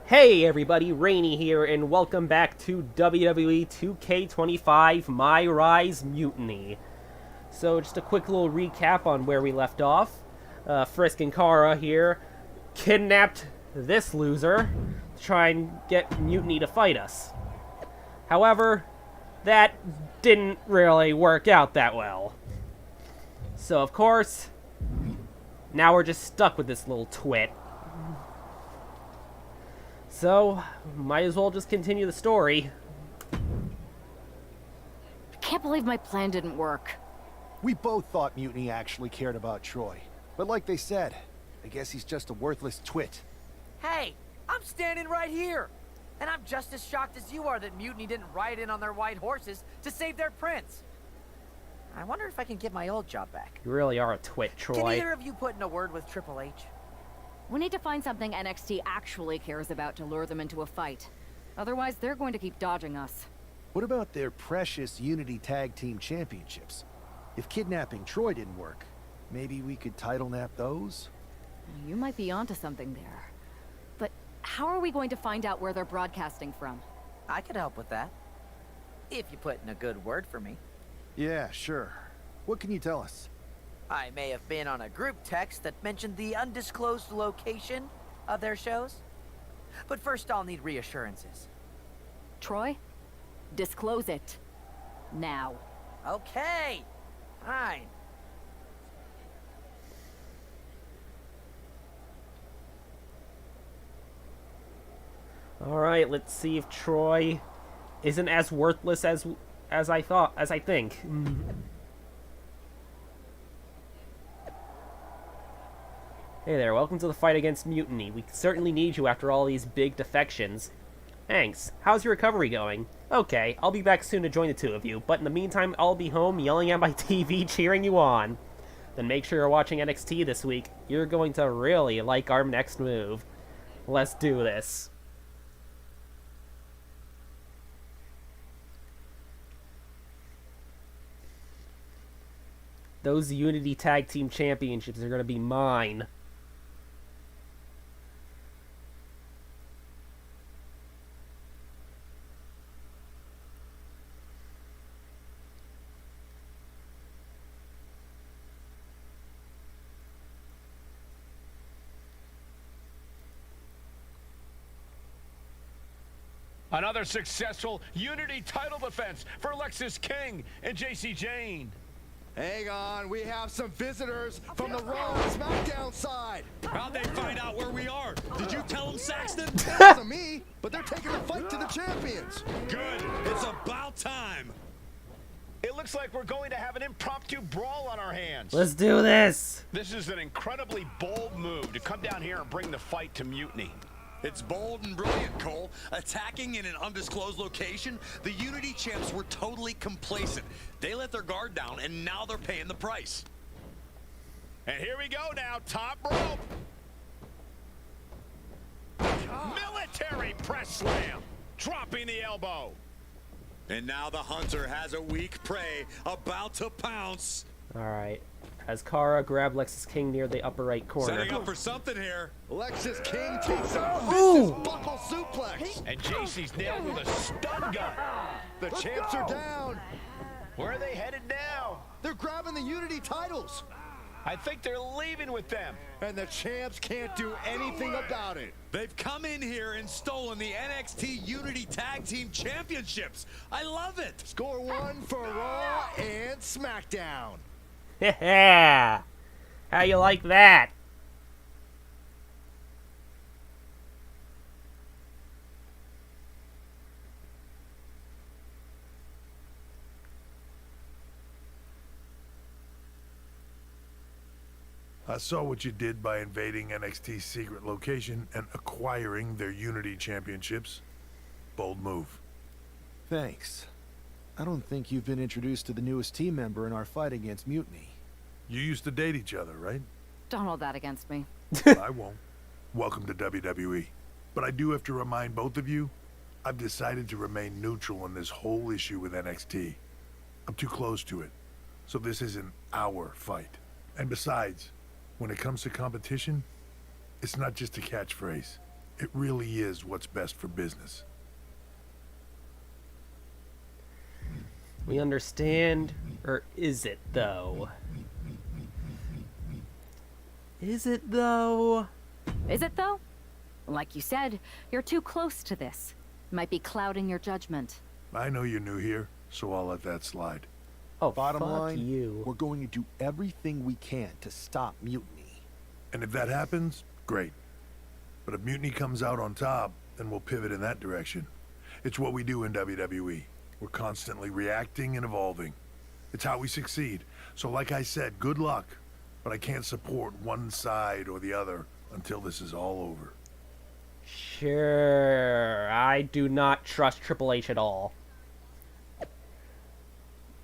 Hey everybody, Rainy here, and welcome back to WWE 2K25 MyRise Mutiny. So just a quick little recap on where we left off. Frisk and Kara here kidnapped this loser to try and get Mutiny to fight us. However, that didn't really work out that well. So of course, now we're just stuck with this little twit. So, might as well just continue the story. I can't believe my plan didn't work. We both thought Mutiny actually cared about Troy. But like they said, I guess he's just a worthless twit. Hey, I'm standing right here. And I'm just as shocked as you are that Mutiny didn't ride in on their white horses to save their prince. I wonder if I can get my old job back. You really are a twit, Troy. Can either of you put in a word with Triple H? We need to find something NXT actually cares about to lure them into a fight. Otherwise, they're going to keep dodging us. What about their precious Unity Tag Team Championships? If kidnapping Troy didn't work, maybe we could title nap those? You might be onto something there. But how are we going to find out where they're broadcasting from? I could help with that. If you put in a good word for me. Yeah, sure. What can you tell us? I may have been on a group text that mentioned the undisclosed location of their shows. But first I'll need reassurances. Troy? Disclose it. Now. Okay, fine. Alright, let's see if Troy isn't as worthless as I think. Hey there, welcome to the fight against Mutiny. We certainly need you after all these big defections. Thanks. How's your recovery going? Okay, I'll be back soon to join the two of you, but in the meantime, I'll be home yelling at my TV cheering you on. Then make sure you're watching NXT this week. You're going to really like our next move. Let's do this. Those Unity Tag Team Championships are going to be mine. Another successful Unity title defense for Lexis King and JC Jane. Hang on, we have some visitors from the Raw and SmackDown side. How'd they find out where we are? Did you tell them, Saxton? It wasn't me, but they're taking the fight to the champions. Good. It's about time. It looks like we're going to have an impromptu brawl on our hands. Let's do this! This is an incredibly bold move to come down here and bring the fight to Mutiny. It's bold and brilliant, Cole. Attacking in an undisclosed location, the Unity champs were totally complacent. They let their guard down, and now they're paying the price. And here we go now, top rope. Military press slam, dropping the elbow. And now the hunter has a weak prey about to pounce. Alright. As Kara grabbed Lexis King near the upper right corner. Setting up for something here. Lexis King takes a vicious buckle suplex. And JC's nailed with a stun gun. The champs are down. Where are they headed now? They're grabbing the Unity titles. I think they're leaving with them. And the champs can't do anything about it. They've come in here and stolen the NXT Unity Tag Team Championships. I love it. Score one for Raw and SmackDown. Yeah! How you like that? I saw what you did by invading NXT's secret location and acquiring their Unity Championships. Bold move. Thanks. I don't think you've been introduced to the newest team member in our fight against Mutiny. You used to date each other, right? Don't hold that against me. I won't. Welcome to WWE. But I do have to remind both of you, I've decided to remain neutral in this whole issue with NXT. I'm too close to it, so this isn't our fight. And besides, when it comes to competition, it's not just a catchphrase. It really is what's best for business. We understand, or is it, though? Is it, though? Is it, though? Like you said, you're too close to this. Might be clouding your judgment. I know you're new here, so I'll let that slide. Oh, Bottom fuck line, you. we're going to do everything we can to stop mutiny. And if that happens, great. But if Mutiny comes out on top, then we'll pivot in that direction. It's what we do in WWE. We're constantly reacting and evolving. It's how we succeed. So like I said, good luck. But I can't support one side or the other until this is all over. Sure. I do not trust Triple H at all.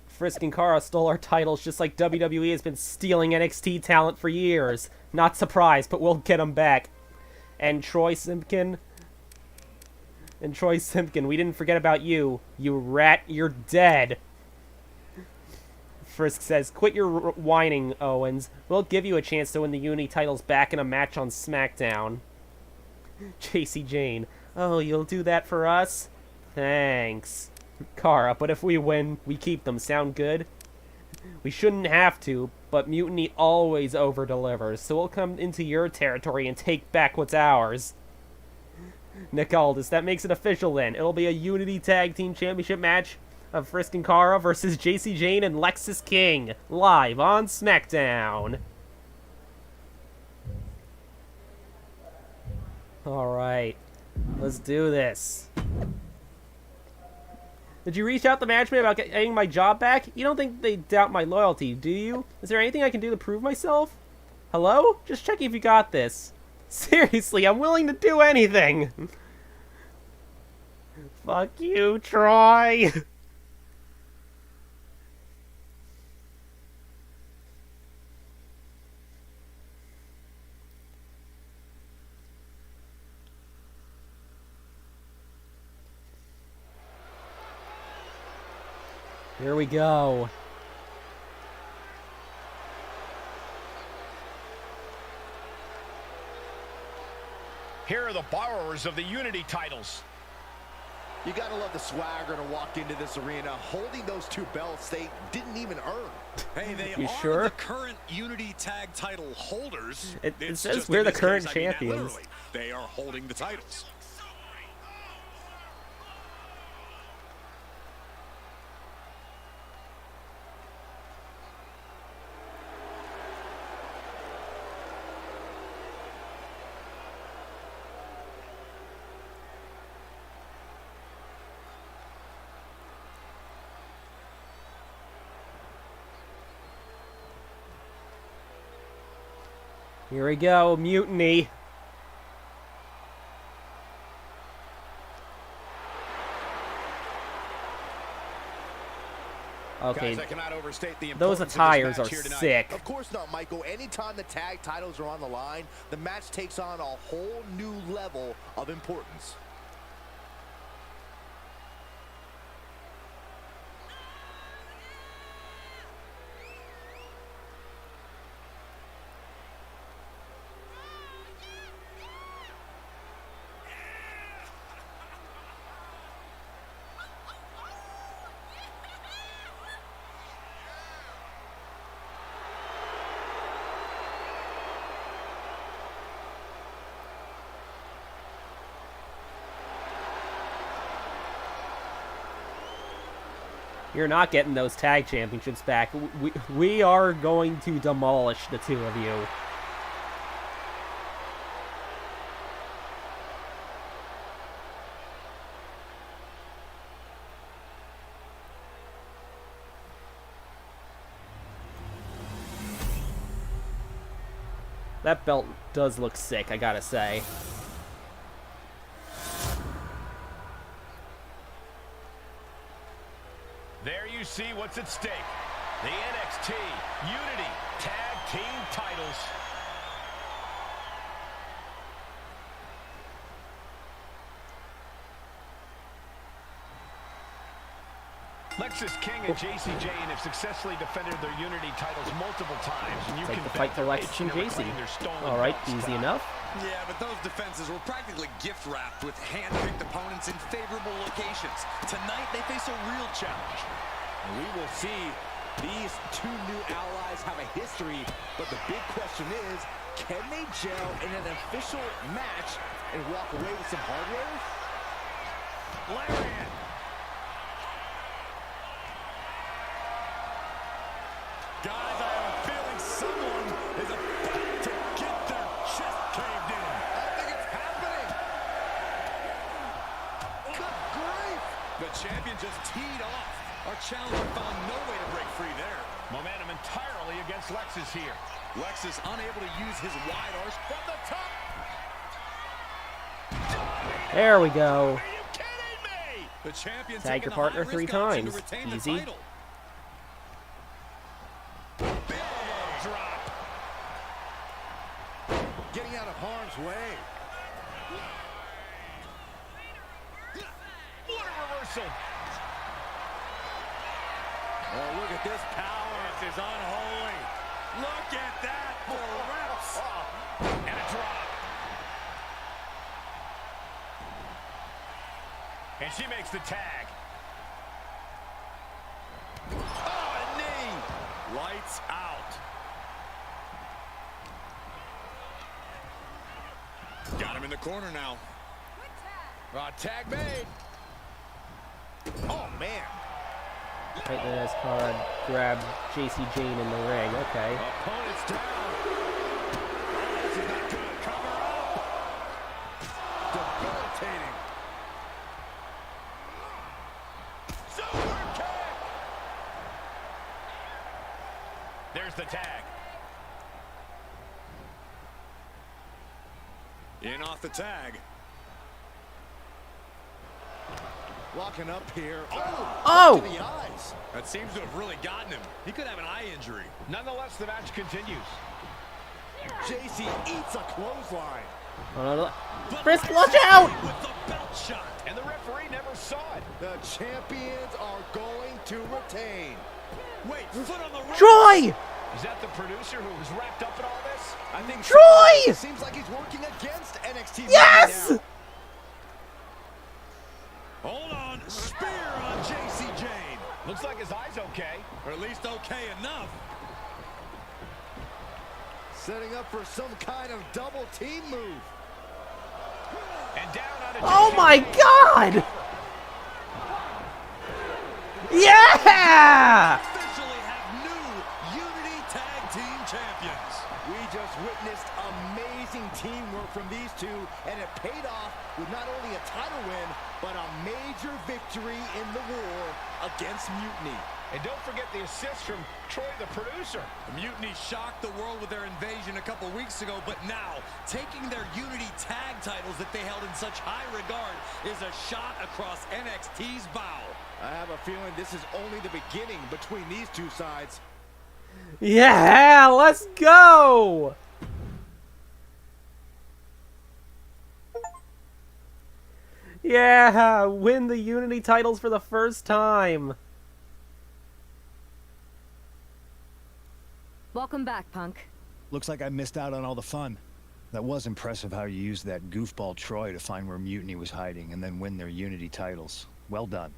Frisk and Cara stole our titles just like WWE has been stealing NXT talent for years. Not surprised, but we'll get them back. And Troy Simpkin, we didn't forget about you. You rat, you're dead. Frisk says, quit your whining, Owens. We'll give you a chance to win the Unity titles back in a match on SmackDown. JC Jane, oh, you'll do that for us? Thanks. Cara, but if we win, we keep them. Sound good? We shouldn't have to, but Mutiny always over-delivers, so we'll come into your territory and take back what's ours. Nick Aldis, that makes it official then. It'll be a Unity Tag Team Championship match of Frisk and Cara versus JC Jane and Lexis King, live on SmackDown. Alright, let's do this. Did you reach out to management about getting my job back? You don't think they doubt my loyalty, do you? Is there anything I can do to prove myself? Hello? Just checking if you got this. Seriously, I'm willing to do anything. Fuck you, Troy. Here we go. Here are the borrowers of the Unity titles. You gotta love the swagger to walk into this arena holding those two belts they didn't even earn. Hey, they You are sure? the current Unity tag title holders. It It's says just we're in the this current case, I mean that champions. literally. They are holding the titles. Here we go, Mutiny. Okay, Guys, I cannot overstate the those importance of this attires match are here tonight. sick. Of course not, Michael. Anytime the tag titles are on the line, the match takes on a whole new level of importance. You're not getting those tag championships back. We are going to demolish the two of you. That belt does look sick, I gotta say. There you see what's at stake. The NXT Unity Tag Team titles. Lexus King and JC Jane have successfully defended their Unity titles multiple times, and you Take can the bet fight to they're Lexus itching and to JC. reclaim their stolen All right, belts easy tonight. enough. Yeah, but those defenses were practically gift-wrapped with hand-picked opponents in favorable locations. Tonight, they face a real challenge. And we will see these two new allies have a history, but the big question is, can they gel in an official match and walk away with some hardware? Lariat. Guys, I have a feeling someone is about to get their chest caved in. I think it's happening. Good grief. The champion just teed off. Our challenger found no way to break free there. Momentum entirely against Lexus here. Lexus unable to use his wide arse from the top. There we go. Are you kidding me? The champion Tag taking your partner the 3 high-risk option times. to retain the Easy. title. Drop. Getting out of harm's way. What a reversal. Oh, look at this power. This is unholy. Look at that for reps. And a drop. And she makes the tag. Oh, a knee. Lights out. Got him in the corner now. Tag made. Oh, man. Right, the nice card. Grab JC Jane in the ring. Okay. Opponent's down. This is not good. Cover up. Debilitating. Super kick. There's the tag. In off the tag. Locking up here. Oh! To the eyes. That seems to have really gotten him. He could have an eye injury. Nonetheless, the match continues. JC eats a clothesline. Oh, no. Chris, watch out! With the belt shot. And the referee never saw it. The champions are going to retain. Wait, foot on the ropes. Troy! Is that the producer who was wrapped up in all this? I think Troy! Seems like he's working against NXT. Yes! Now. Hold on. Spear on JC Jane. Looks like his eye's okay. Or at least okay enough. Setting up for some kind of double team move. And down on a Oh my god! Yeah! Officially have new Unity Tag Team Champions. We just witnessed amazing teamwork from these two, and it paid off with not only a title win, but a major victory in the war against Mutiny. And don't forget the assist from Troy, the producer. The Mutiny shocked the world with their invasion a couple weeks ago, but now, taking their Unity Tag titles that they held in such high regard is a shot across NXT's bow. I have a feeling this is only the beginning between these two sides. Yeah, let's go! Yeah, win the Unity titles for the first time. Welcome back, Punk. Looks like I missed out on all the fun. That was impressive how you used that goofball Troy to find where Mutiny was hiding and then win their Unity titles. Well done.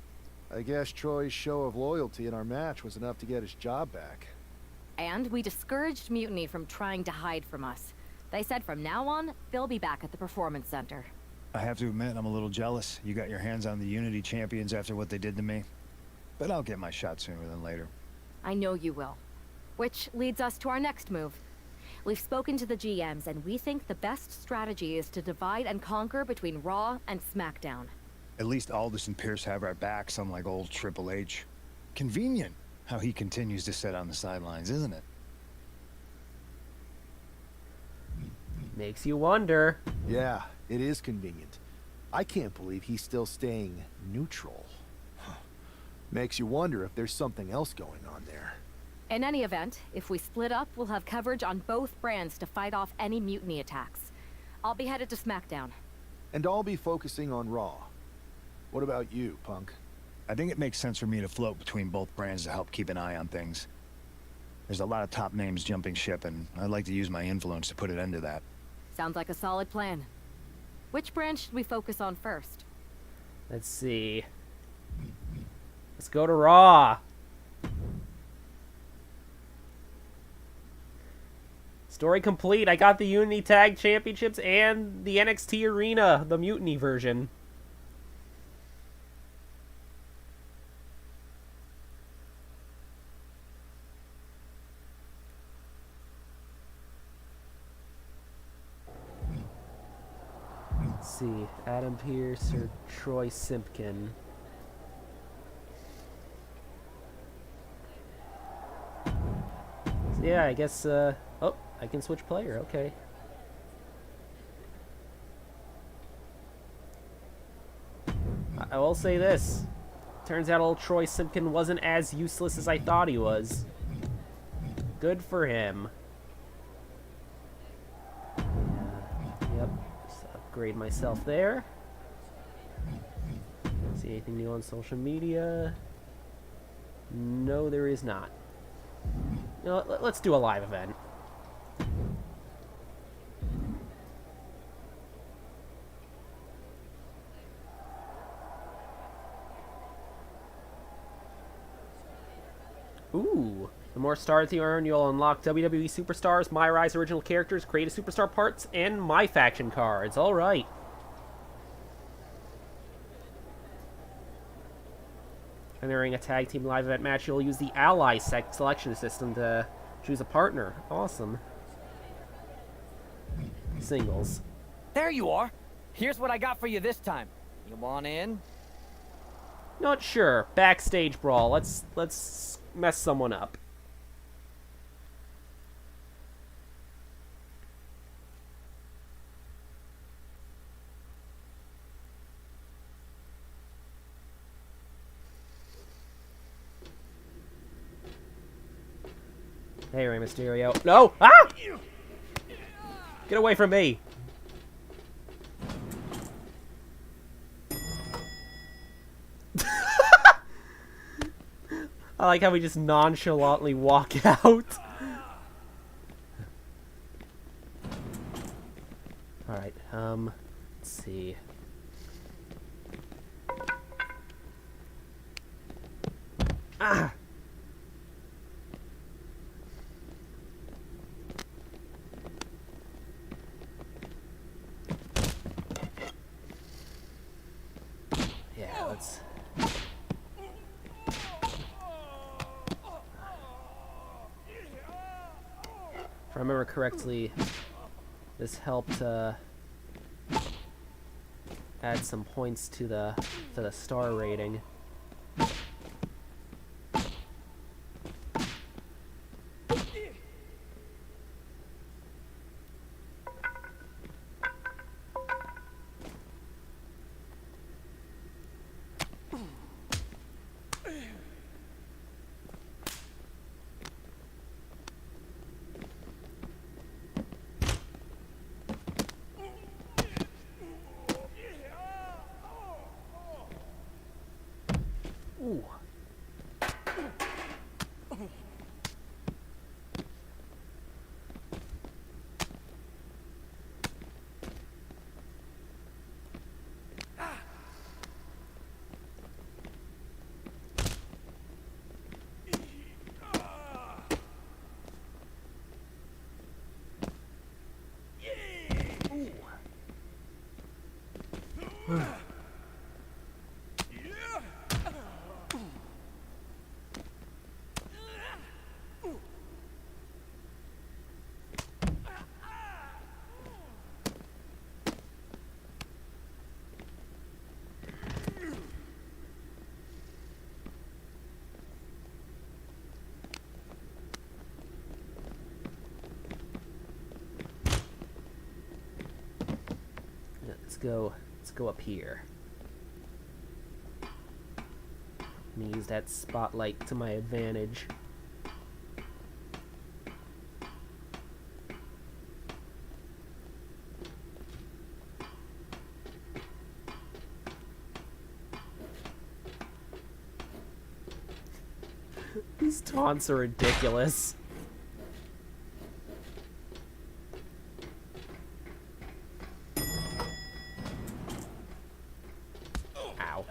I guess Troy's show of loyalty in our match was enough to get his job back. And we discouraged Mutiny from trying to hide from us. They said from now on, they'll be back at the Performance Center. I have to admit, I'm a little jealous. You got your hands on the Unity champions after what they did to me. But I'll get my shot sooner than later. I know you will. Which leads us to our next move. We've spoken to the GMs, and we think the best strategy is to divide and conquer between Raw and SmackDown. At least Aldous and Pierce have our backs, unlike old Triple H. Convenient how he continues to sit on the sidelines, isn't it? Makes you wonder. Yeah, it is convenient. I can't believe he's still staying neutral. Makes you wonder if there's something else going on there. In any event, if we split up, we'll have coverage on both brands to fight off any Mutiny attacks. I'll be headed to SmackDown. And I'll be focusing on Raw. What about you, Punk? I think it makes sense for me to float between both brands to help keep an eye on things. There's a lot of top names jumping ship, and I'd like to use my influence to put an end to that. Sounds like a solid plan. Which brand should we focus on first? Let's see. Let's go to Raw. Story complete. I got the Unity Tag Championships and the NXT Arena, the Mutiny version. Let's see. Adam Pearce or Troy Simpkin. So yeah, I guess, oh, I can switch player, okay. I will say this. Turns out old Troy Simpkin wasn't as useless as I thought he was. Good for him. Yep, just upgrade myself there. See anything new on social media? No, there is not. You know, let's do a live event. Ooh. The more stars you earn, you'll unlock WWE Superstars, MyRise original characters, create a superstar parts, and My Faction cards. Alright. Entering a tag team live event match, you'll use the Ally selection system to choose a partner. Awesome. Singles. There you are. Here's what I got for you this time. You want in? Not sure. Backstage brawl. Let's mess someone up. Hey, Rey Mysterio. No! Ah! Get away from me! I like how we just nonchalantly walk out. Alright, let's see. Ah! Yeah, let's... If I remember correctly, this helped add some points to the star rating. Ooh. Let's go up here. Let me use that spotlight to my advantage. These taunts are ridiculous. Ow.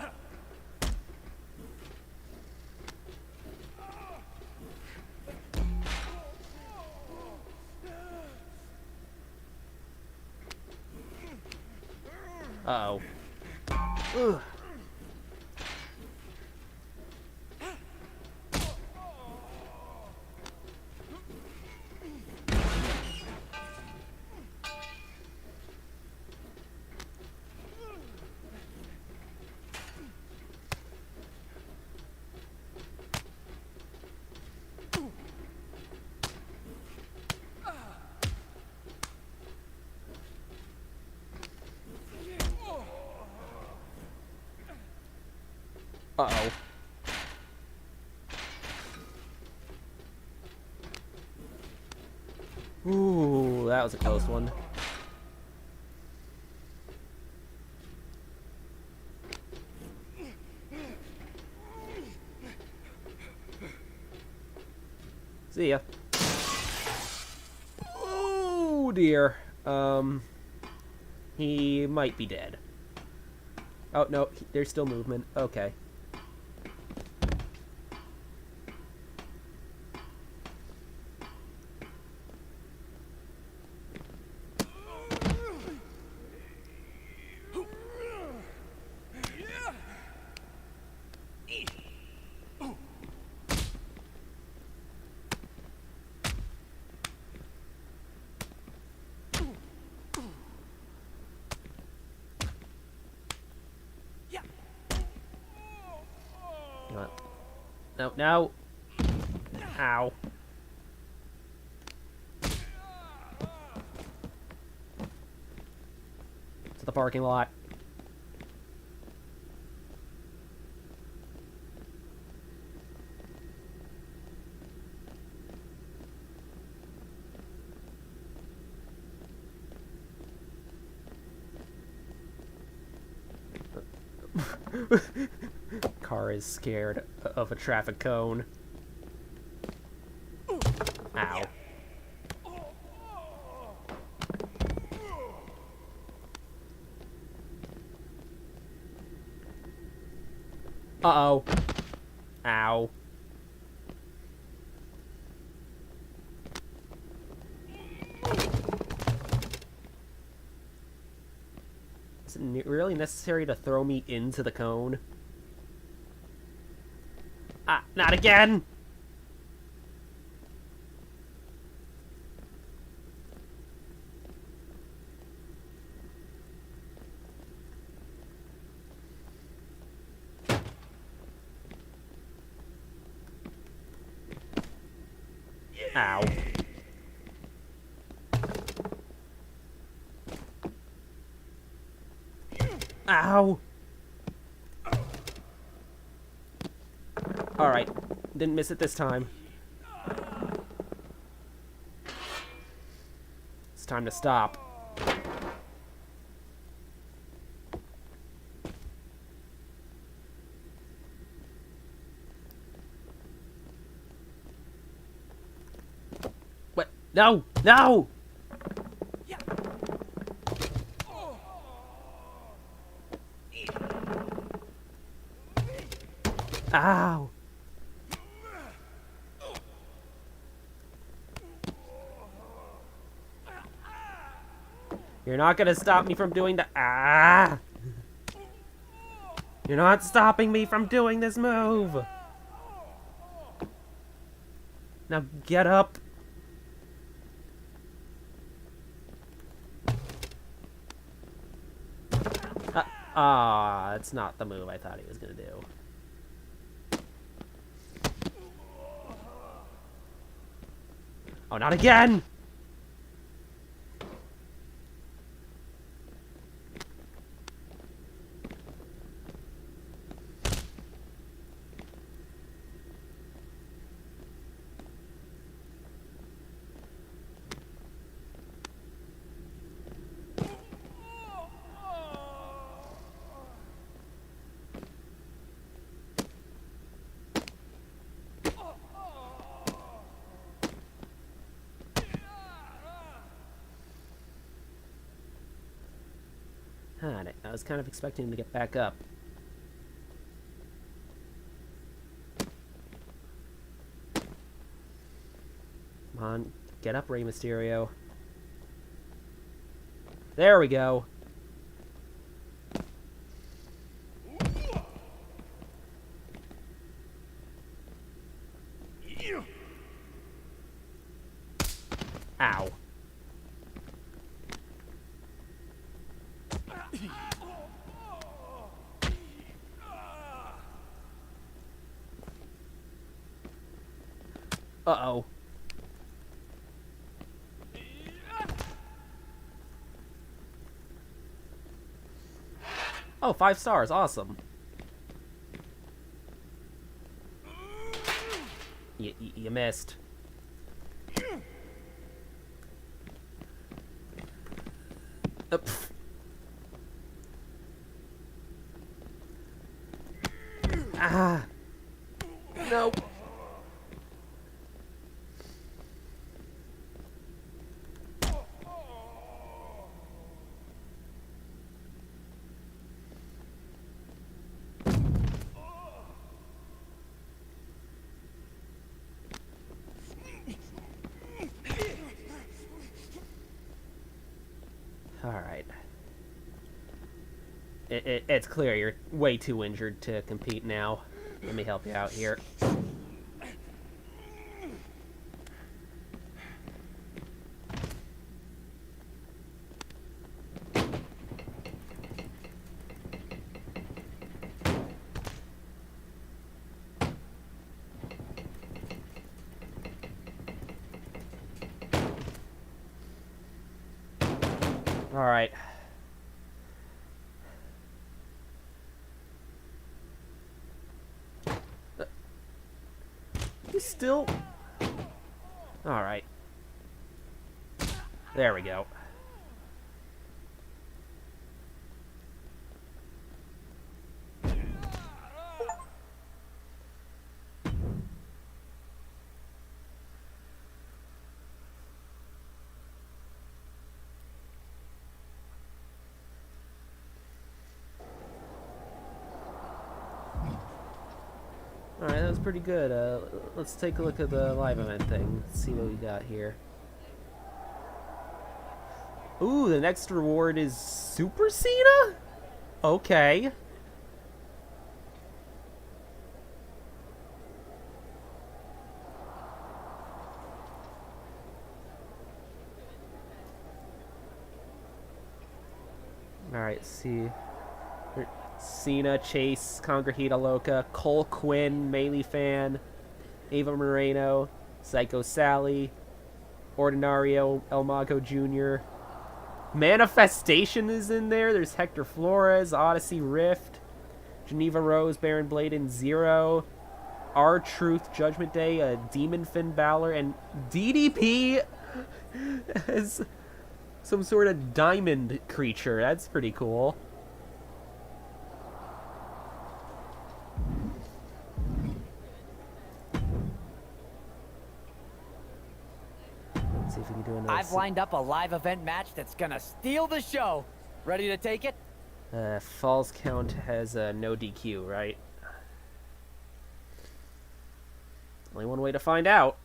Uh-oh. Ugh. Uh-oh. Ooh, that was a close one. See ya. Oh dear. He might be dead. Oh no, there's still movement. Okay. No, no. Ow. To the parking lot. Car is scared of a traffic cone. Ow. Uh-oh. Ow. Is it really necessary to throw me into the cone? Ah, not again! Ow. Ow! Alright. Didn't miss it this time. It's time to stop. What? No! No! Ow! You're not gonna stop me from doing the— ah! You're not stopping me from doing this move! Now get up! It's not the move I thought he was gonna do. Oh, not again! planet. I was kind of expecting him to get back up. Come on, get up, Rey Mysterio. There we go. Ow. Uh-oh. Oh, 5 stars. Awesome. You missed. Pff. Ah. No. Alright. It's clear you're way too injured to compete now. Let me help you out here. Alright. You still... Alright. There we go. Alright, that was pretty good. Let's take a look at the live event thing. Let's see what we got here. Ooh, the next reward is Super Cena? Okay. Alright, let's see. Cena, Chase, Congrejita Loca, Cole Quinn, Melee Fan, Ava Moreno, Psycho Sally, Ordinario, El Mago Jr. Manifestation is in there. There's Hector Flores, Odyssey Rift, Geneva Rose, Baron Blade, and Zero, R-Truth, Judgment Day, Demon Finn Balor, and DDP as some sort of diamond creature. That's pretty cool. See if we can do another. I've lined up a live event match that's gonna steal the show. Ready to take it? Falls count has no DQ, right? Only one way to find out.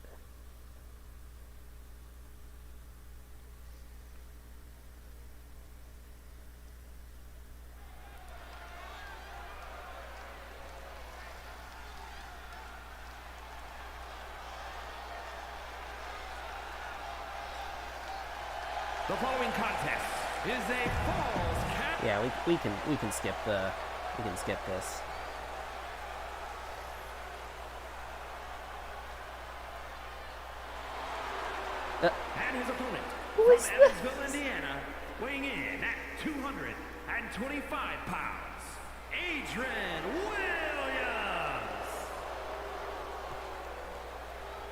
The following contest is a falls count. Yeah, we can skip this. And his opponent Who is from Evansville, Indiana, weighing in at 225 pounds, Adrian Williams.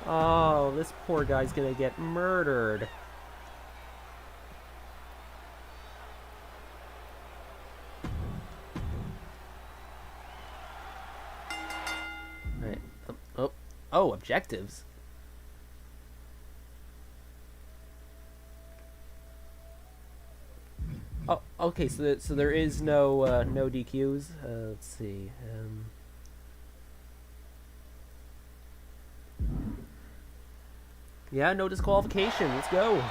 Oh, this poor guy's gonna get murdered. Right. Oh, objectives. Oh, okay, so there is no no DQs. Let's see. Yeah, no disqualification. Let's go.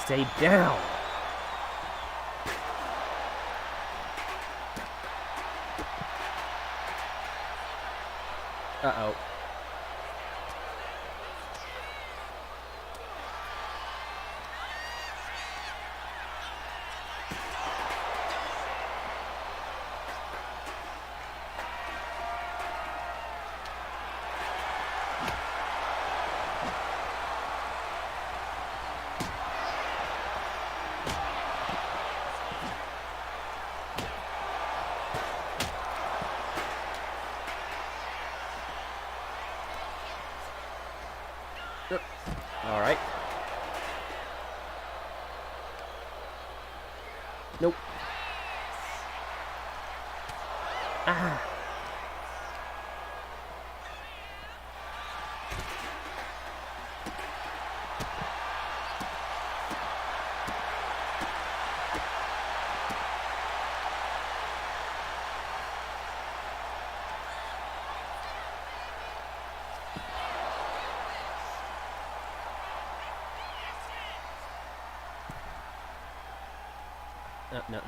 Stay down. Uh-oh. All right. Nope. Ah.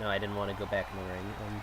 No, I didn't want to go back in the ring.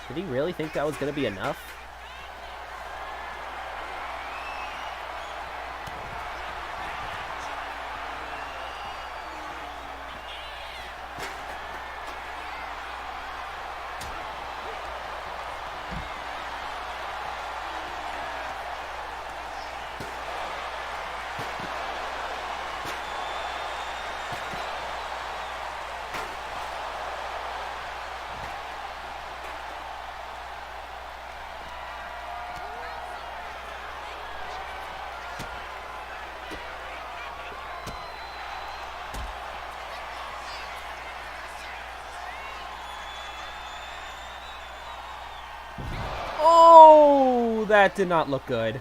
Did he really think that was going to be enough? Oh, that did not look good.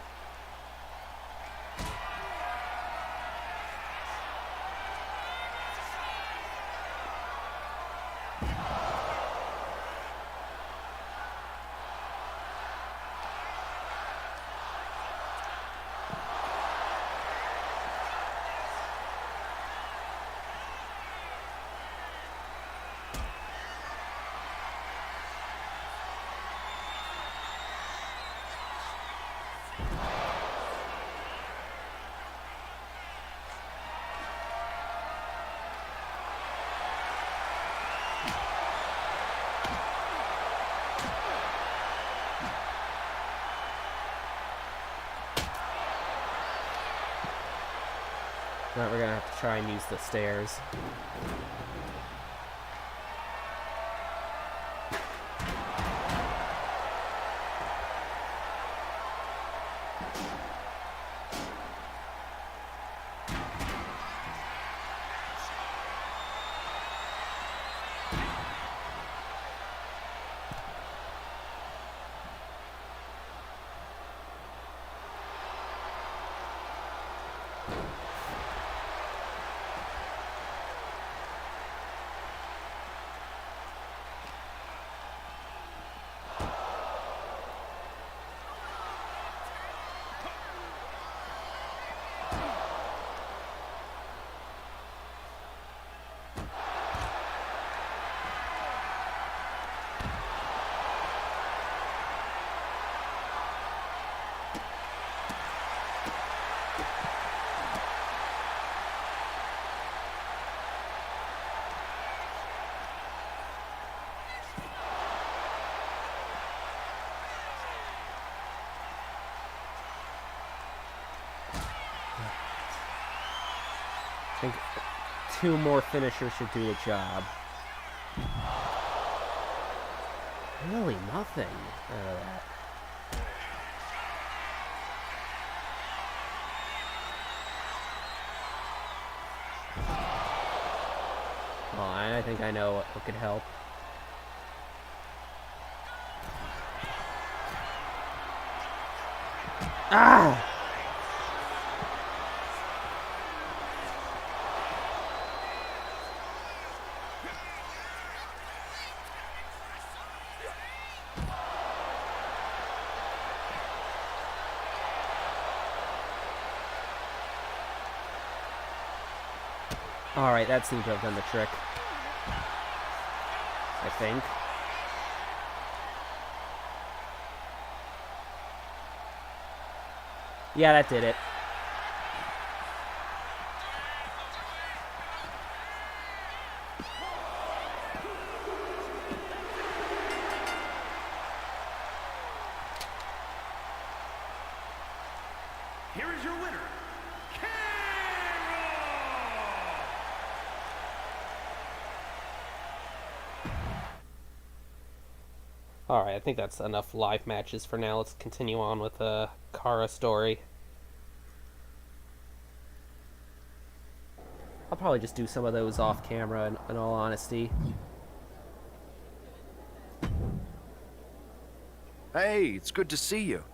Now we're gonna have to try and use the stairs. I think 2 more finishers should do the job. Really nothing out of that. Oh, I think I know what could help. Ah! Alright, that seems to have done the trick. I think. Yeah, that did it. Here is your winner, Alright, I think that's enough live matches for now. Let's continue on with the Kara story. I'll probably just do some of those off camera, in all honesty. Hey, it's good to see you.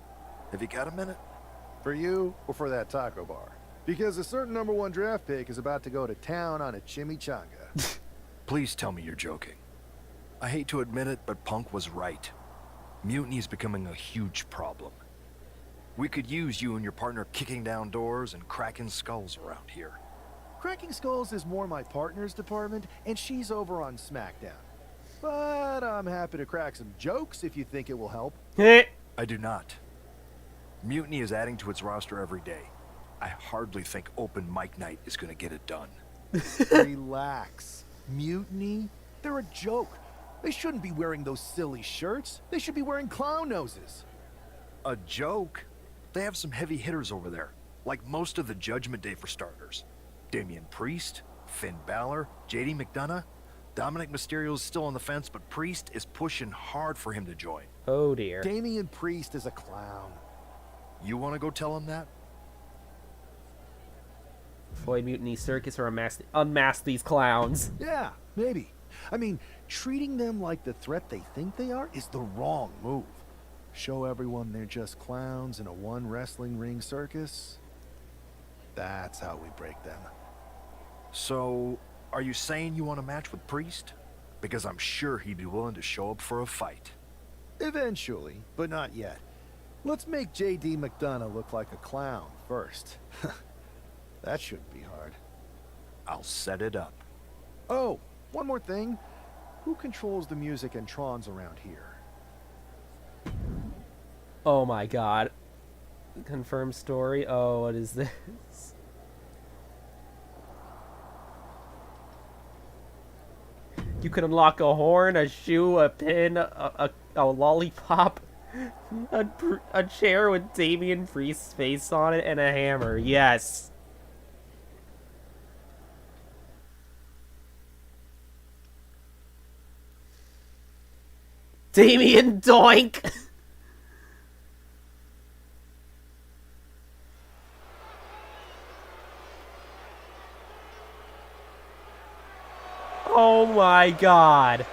Have you got a minute? For you or for that taco bar? Because a certain #1 draft pick is about to go to town on a chimichanga. Please tell me you're joking. I hate to admit it, but Punk was right. Mutiny is becoming a huge problem. We could use you and your partner kicking down doors and cracking skulls around here. Cracking skulls is more my partner's department, and she's over on SmackDown. But I'm happy to crack some jokes if you think it will help. I do not. Mutiny is adding to its roster every day. I hardly think open mic night is going to get it done. Relax. Mutiny? They're a joke. They shouldn't be wearing those silly shirts. They should be wearing clown noses. A joke? They have some heavy hitters over there, like most of the Judgment Day for starters. Damian Priest, Finn Balor, JD McDonough. Dominic Mysterio's still on the fence, but Priest is pushing hard for him to join. Oh dear. Damian Priest is a clown. You want to go tell him that? Avoid Mutiny Circus or unmask these clowns. Yeah, maybe. I mean, treating them like the threat they think they are is the wrong move. Show everyone they're just clowns in a one wrestling ring circus. That's how we break them. So, are you saying you want a match with Priest? Because I'm sure he'd be willing to show up for a fight. Eventually, but not yet. Let's make JD McDonough look like a clown first. That shouldn't be hard. I'll set it up. Oh, one more thing. Who controls the music and Trons around here? Oh my god. Confirmed story. Oh, what is this? You can unlock a horn, a shoe, a pin, a lollipop, a chair with Damian Priest's face on it, and a hammer. Yes. Damien Doink! Oh my god.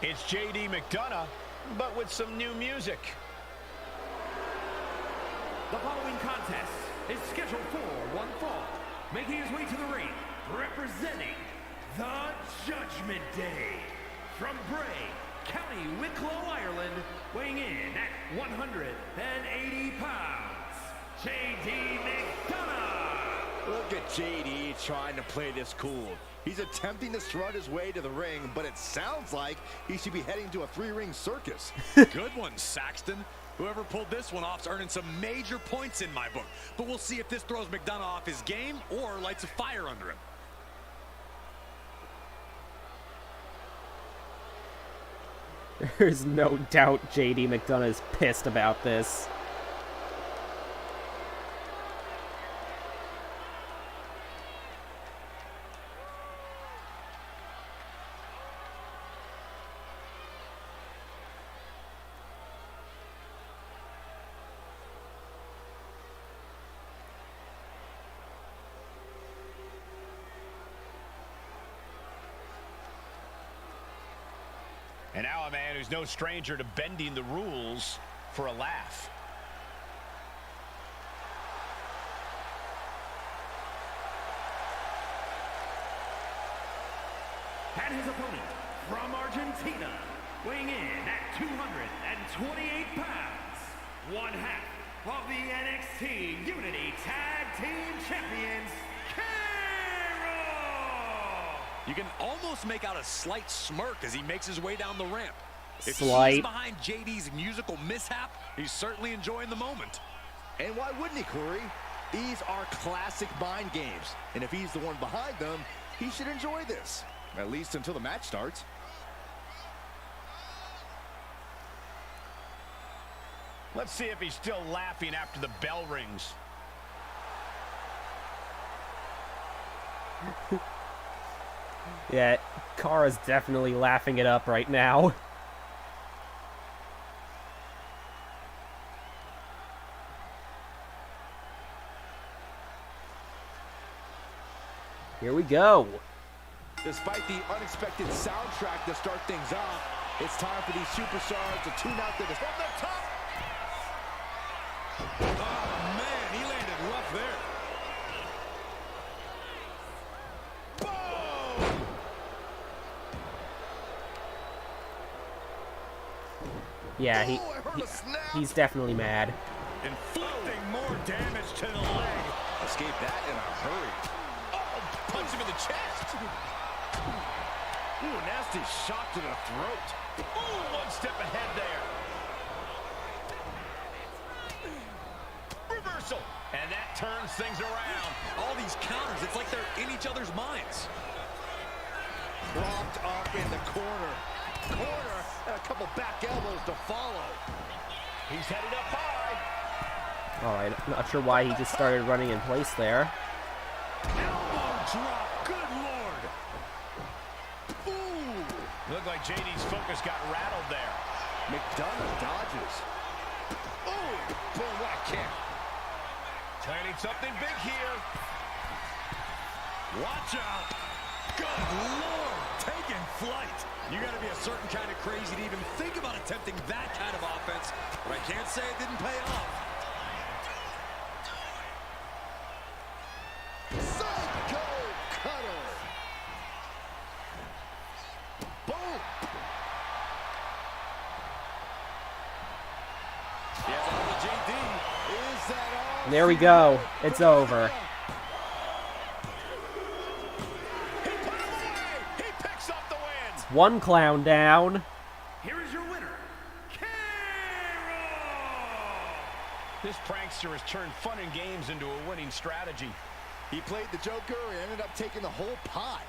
It's JD McDonough, but with some new music. The following contest is scheduled for one fall. Making his way to the ring, representing the Judgment Day. From Bray, County Wicklow, Ireland, weighing in at 180 pounds, JD McDonough. Look at JD trying to play this cool. He's attempting to strut his way to the ring, but it sounds like he should be heading to a three-ring circus. Good one, Saxton. Whoever pulled this one off is earning some major points in my book. But we'll see if this throws McDonough off his game or lights a fire under him. There's no doubt JD McDonough is pissed about this. And now a man who's no stranger to bending the rules for a laugh. And his opponent from Argentina, weighing in at 228 pounds, one half of the NXT Unity Tag Team Champions, You can almost make out a slight smirk as he makes his way down the ramp. If Slight. he's behind JD's musical mishap, he's certainly enjoying the moment. And why wouldn't he, Corey? These are classic mind games. And if he's the one behind them, he should enjoy this. At least until the match starts. Let's see if he's still laughing after the bell rings. Yeah, Kara's definitely laughing it up right now. Here we go. Despite the unexpected soundtrack to start things off, it's time for these superstars to tune out from the top. Oh, man, he landed rough there. Yeah, he's definitely mad. Inflicting more damage to the leg. Escape that in a hurry. Oh, punch him in the chest. Ooh, nasty shot to the throat. Ooh, one step ahead there. Reversal. And that turns things around. All these counters, it's like they're in each other's minds. Propped up in the corner. And a couple back elbows to follow. He's headed up high. Alright, not sure why he just started running in place there. Elbow drop. Good Lord. Ooh. Looked like JD's focus got rattled there. McDonough dodges. Ooh, boom, what a kick. Planning something big here. Watch out. Good Lord, taking flight. You got to be a certain kind of crazy to even think about attempting that kind of offense. But I can't say it didn't pay off. Psycho cutter. Boom. Yeah, that JD. Is that all? There we go. It's over. One clown down. Here is your winner, This prankster has turned fun and games into a winning strategy. He played the Joker and ended up taking the whole pot.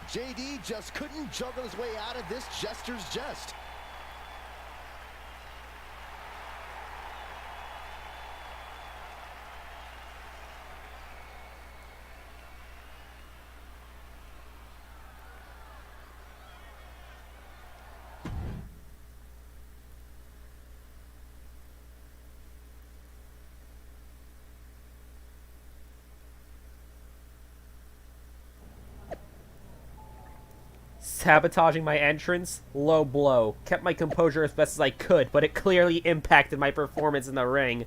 JD just couldn't juggle his way out of this jester's jest. Sabotaging my entrance? Low blow. Kept my composure as best as I could, but it clearly impacted my performance in the ring.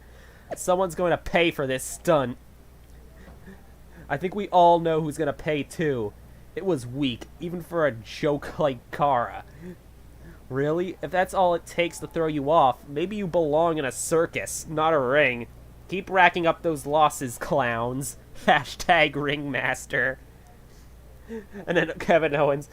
Someone's going to pay for this stunt. I think we all know who's going to pay too. It was weak, even for a joke like Kara. Really? If that's all it takes to throw you off, maybe you belong in a circus, not a ring. Keep racking up those losses, clowns. Hashtag ringmaster. And then Kevin Owens,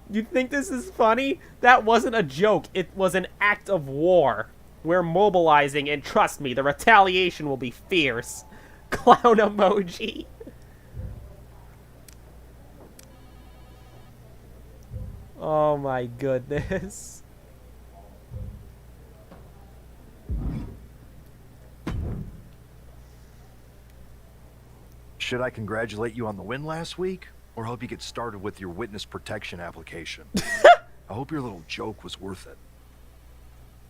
you think this is funny? That wasn't a joke. It was an act of war. We're mobilizing, and trust me, the retaliation will be fierce. Clown emoji. Oh my goodness. Should I congratulate you on the win last week, or help you get started with your witness protection application? I hope your little joke was worth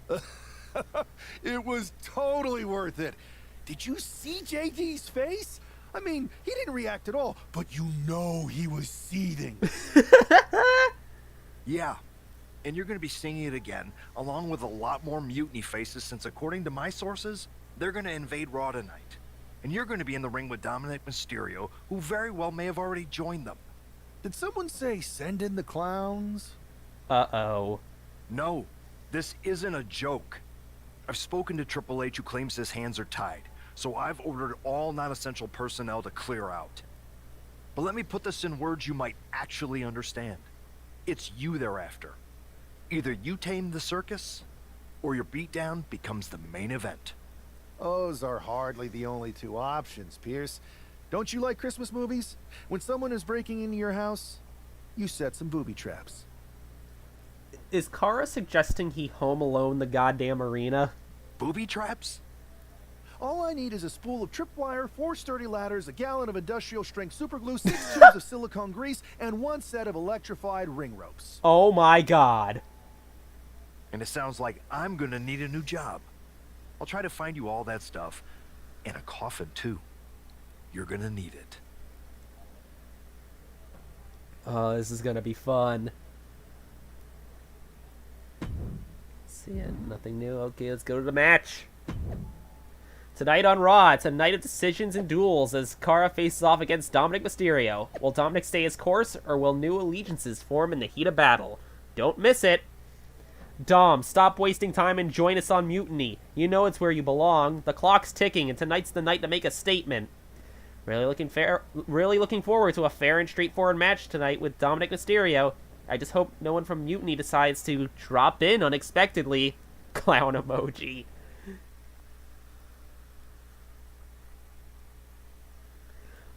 it. It was totally worth it. Did you see JD's face? I mean, he didn't react at all, but you know he was seething. Yeah, and you're going to be singing it again, along with a lot more mutiny faces, since according to my sources, they're going to invade Raw tonight. And you're going to be in the ring with Dominic Mysterio, who very well may have already joined them. Did someone say send in the clowns? Uh-oh. No, this isn't a joke. I've spoken to Triple H, who claims his hands are tied, so I've ordered all non-essential personnel to clear out. But let me put this in words you might actually understand. It's you they're after. Either you tame the circus, or your beatdown becomes the main event. Those are hardly the only two options, Pierce. Don't you like Christmas movies? When someone is breaking into your house, you set some booby traps. Is Kara suggesting he home alone the goddamn arena? Booby traps? All I need is a spool of tripwire, 4 sturdy ladders, a gallon of industrial-strength superglue, 6 tubes of silicone grease, and 1 set of electrified ring ropes. Oh my god. And it sounds like I'm gonna need a new job. I'll try to find you all that stuff, and a coffin too. You're gonna need it. Oh, this is gonna be fun. See it, nothing new. Okay, let's go to the match. Tonight on Raw, it's a night of decisions and duels as Kara faces off against Dominic Mysterio. Will Dominic stay his course, or will new allegiances form in the heat of battle? Don't miss it! Dom, stop wasting time and join us on Mutiny. You know it's where you belong. The clock's ticking, and tonight's the night to make a statement. Really looking forward to a fair and straightforward match tonight with Dominic Mysterio. I just hope no one from Mutiny decides to drop in unexpectedly. Clown emoji.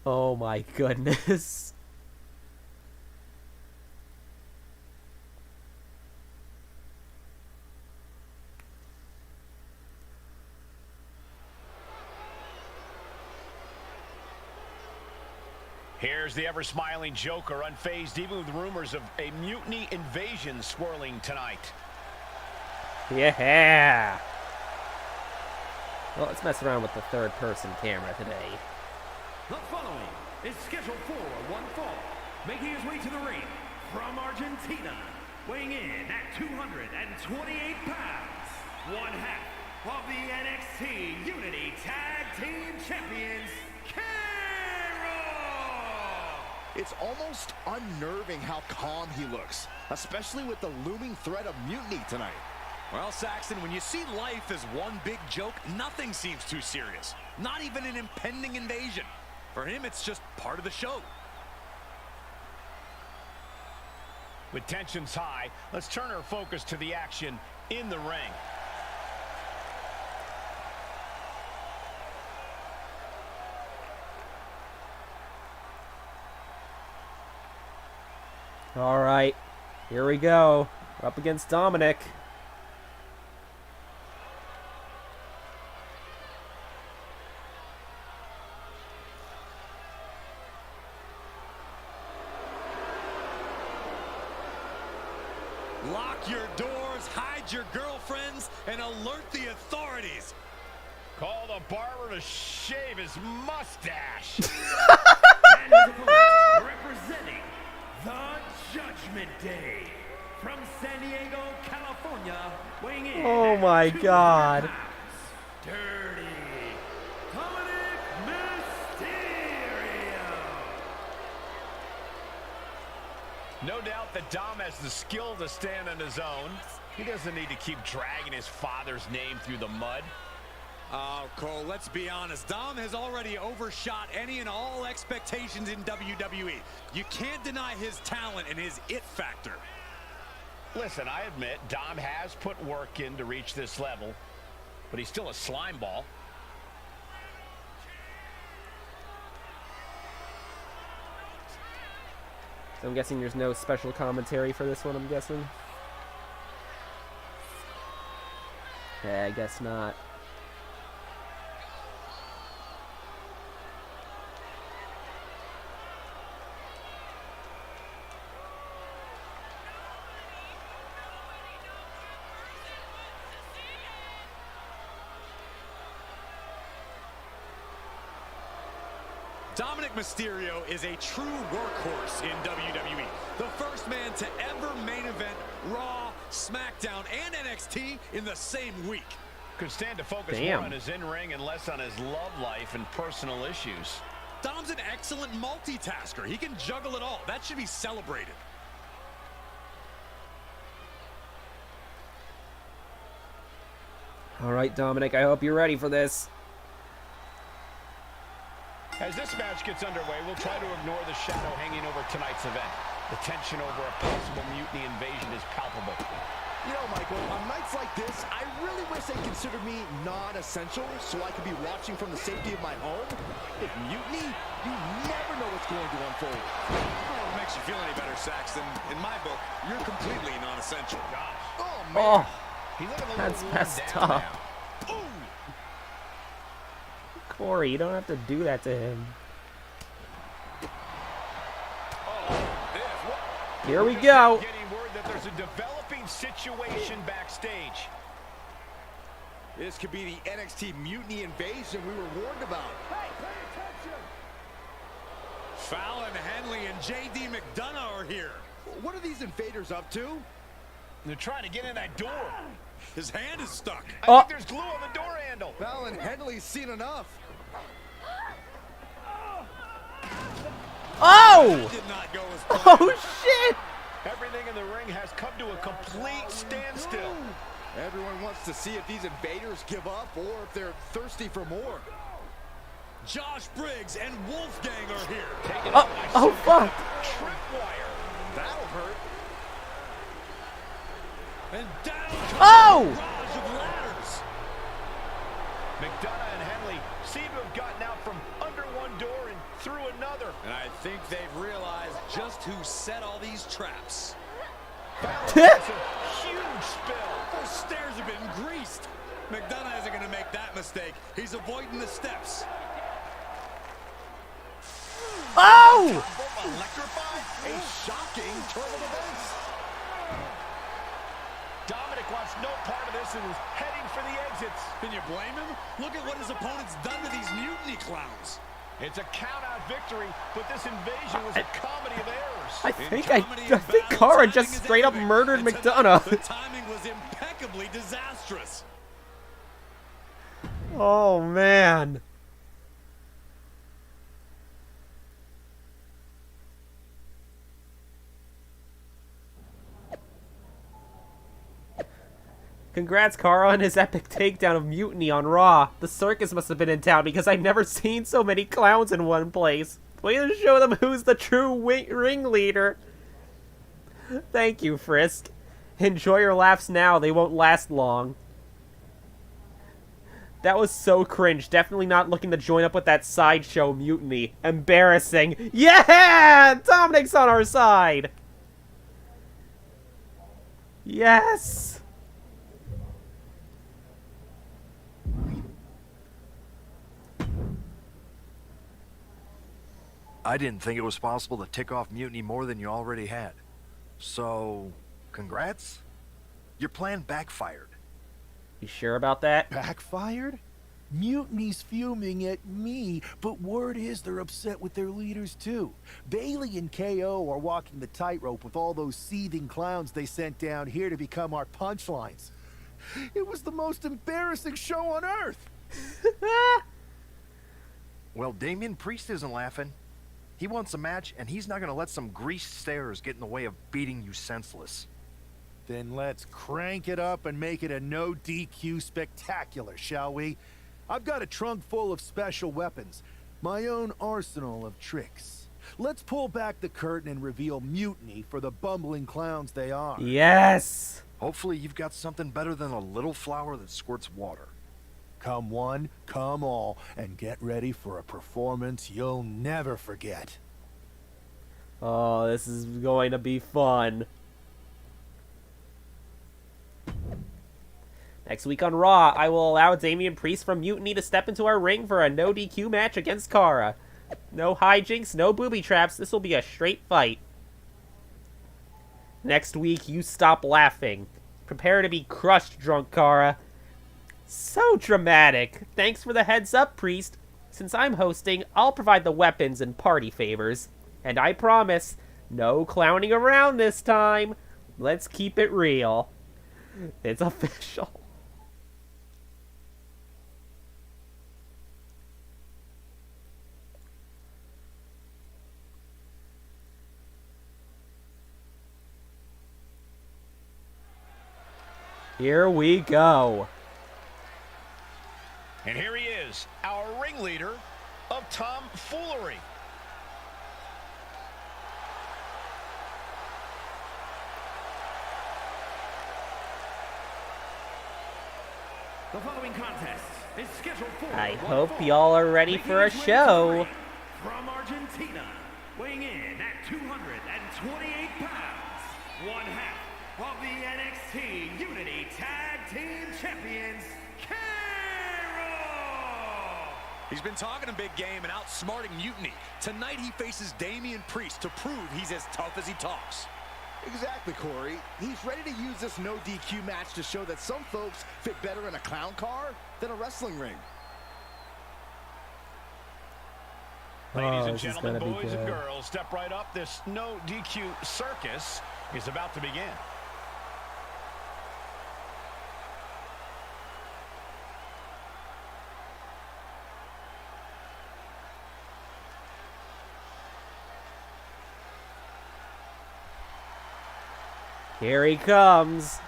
Oh my goodness. Here's the ever-smiling Joker, unfazed even with rumors of a mutiny invasion swirling tonight. Yeah. Well, let's mess around with the third-person camera today. The following is scheduled for one fall, making his way to the ring from Argentina, weighing in at 228 pounds, one half of the NXT Unity Tag Team Champions, It's almost unnerving how calm he looks, especially with the looming threat of mutiny tonight. Well, Saxton, when you see life as one big joke, nothing seems too serious. Not even an impending invasion. For him, it's just part of the show. With tensions high, let's turn our focus to the action in the ring. All right, here we go. We're up against Dominic. Lock your doors, hide your girlfriends, and alert the authorities. Call the barber to shave his mustache. And his opponent, representing the Judgment Day. From San Diego, California, weighing in Oh my at 200 God. pounds, Dirty Dominic Mysterio. No doubt that Dom has the skill to stand on his own. He doesn't need to keep dragging his father's name through the mud. Oh, Cole, let's be honest. Dom has already overshot any and all expectations in WWE. You can't deny his talent and his it factor. Listen, I admit, Dom has put work in to reach this level, but he's still a slime ball. So I'm guessing there's no special commentary for this one, I'm guessing. Yeah, I guess not. Dominic Mysterio is a true workhorse in WWE. The first man to ever main event Raw, SmackDown, and NXT in the same week. Could stand to focus Damn. more on his in-ring and less on his love life and personal issues. Dom's an excellent multitasker. He can juggle it all. That should be celebrated. All right, Dominic, I hope you're ready for this. As this match gets underway, we'll try to ignore the shadow hanging over tonight's event. The tension over a possible mutiny invasion is palpable. You know, Michael, on nights like this, I really wish they considered me non-essential so I could be watching from the safety of my home. With mutiny, you never know what's going to unfold. Well, if it makes you feel any better, Saxton, in my book, you're completely non-essential. Oh, man. Oh, He's looking a little that's worn messed down up. now. Ooh. Corey, you don't have to do that to him. Here we go. Getting word that there's a developing situation backstage. This could be the NXT mutiny invasion we were warned about. Hey, pay attention! Fallon Henley and JD McDonough are here. What are these invaders up to? They're trying to get in that door. His hand is stuck. I think there's glue on the door handle. Fallon Henley's seen enough. Oh! That did not go as planned. Oh, shit! Everything in the ring has come to a complete standstill. Everyone wants to see if these invaders give up or if they're thirsty for more. Josh Briggs and Wolfgang are here. Taken Oh, out by oh, some fuck. tripwire. That'll hurt. And down comes Oh! a barrage of ladders. McDonough and Henley seem to have gotten out from under one door and through another. And I think they've realized just who set all these traps. Fallon makes a huge spill. Those stairs have been greased. McDonough isn't going to make that mistake. He's avoiding the steps. Oh! Electrified. A shocking turn of events. Dominic wants no part of this and is heading for the exits. Can you blame him? Look at what his opponent's done to these mutiny clowns. It's a count-out victory, but this invasion was a comedy of errors. I think Cara just straight up murdered McDonough. The timing was impeccably disastrous. Oh, man. Congrats, Cara, on his epic takedown of Mutiny on Raw. The circus must have been in town because I've never seen so many clowns in one place. Way to show them who's the true ringleader. Thank you, Frisk. Enjoy your laughs now. They won't last long. That was so cringe. Definitely not looking to join up with that sideshow Mutiny. Embarrassing. Yeah! Dominic's on our side. Yes! I didn't think it was possible to tick off mutiny more than you already had. So, congrats? Your plan backfired. You sure about that? Backfired? Mutiny's fuming at me, but word is they're upset with their leaders too. Bailey and KO are walking the tightrope with all those seething clowns they sent down here to become our punchlines. It was the most embarrassing show on earth. Well, Damian Priest isn't laughing. He wants a match, and he's not gonna let some greased stairs get in the way of beating you senseless. Then let's crank it up and make it a no DQ spectacular, shall we? I've got a trunk full of special weapons, my own arsenal of tricks. Let's pull back the curtain and reveal Mutiny for the bumbling clowns they are. Yes! Hopefully you've got something better than a little flower that squirts water. Come one, come all, and get ready for a performance you'll never forget. Oh, this is going to be fun. Next week on Raw, I will allow Damian Priest from Mutiny to step into our ring for a no DQ match against Cara. No hijinks, no booby traps. This will be a straight fight. Next week, you stop laughing. Prepare to be crushed, drunk Cara. So dramatic. Thanks for the heads up, Priest. Since I'm hosting, I'll provide the weapons and party favors. And I promise, no clowning around this time. Let's keep it real. It's official. Here we go. And here he is, our ringleader of tomfoolery. The following contest is scheduled for I one hope fall. y'all are ready Making for a his way to the show. ring from Argentina, weighing in at 228 pounds, one half of the NXT Unity Tag Team Champions, Carol! He's been talking a big game and outsmarting Mutiny. Tonight he faces Damian Priest to prove he's as tough as he talks. Exactly, Corey. He's ready to use this no DQ match to show that some folks fit better in a clown car than a wrestling ring. Ladies and this is gentlemen, gonna be boys and good. girls, step right up. This no DQ circus is about to begin. Here he comes.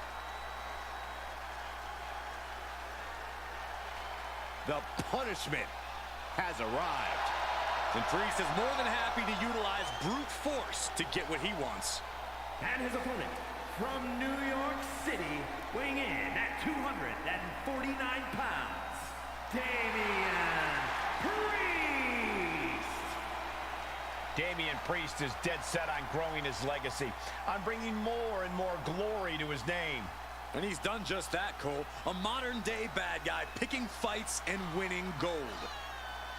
The punishment has arrived. And Priest is more than happy to utilize brute force to get what he wants. And his opponent from New York City, weighing in at 249 pounds, Damian Priest! Damian Priest is dead set on growing his legacy, on bringing more and more glory to his name. And he's done just that, Cole. A modern-day bad guy picking fights and winning gold.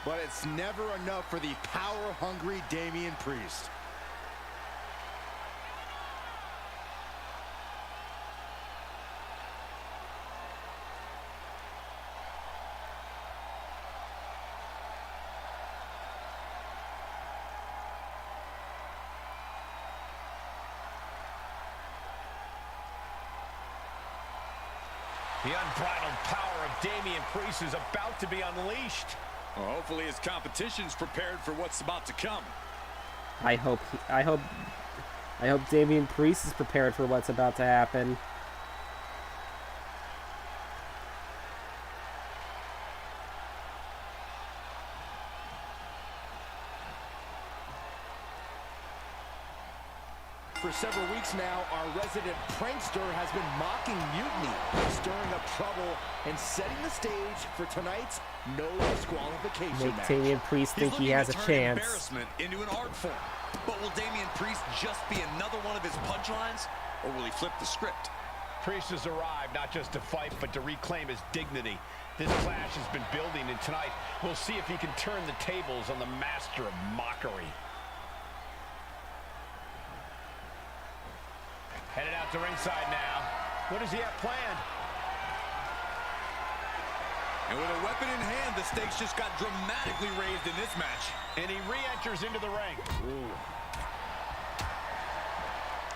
But it's never enough for the power-hungry Damian Priest. The unbridled power of Damian Priest is about to be unleashed. Well, hopefully his competition's prepared for what's about to come. I hope Damian Priest is prepared for what's about to happen. For several weeks now, our resident prankster has been mocking Mutiny, stirring up trouble and setting the stage for tonight's no disqualification Make match. Damian Priest think he has a chance. Embarrassment into an art form. But will Damian Priest just be another one of his punchlines, or will he flip the script? Priest has arrived not just to fight, but to reclaim his dignity. This clash has been building, and tonight we'll see if he can turn the tables on the master of mockery. Headed out to ringside now. What does he have planned? And with a weapon in hand, the stakes just got dramatically raised in this match. And he re-enters into the ring. Ooh.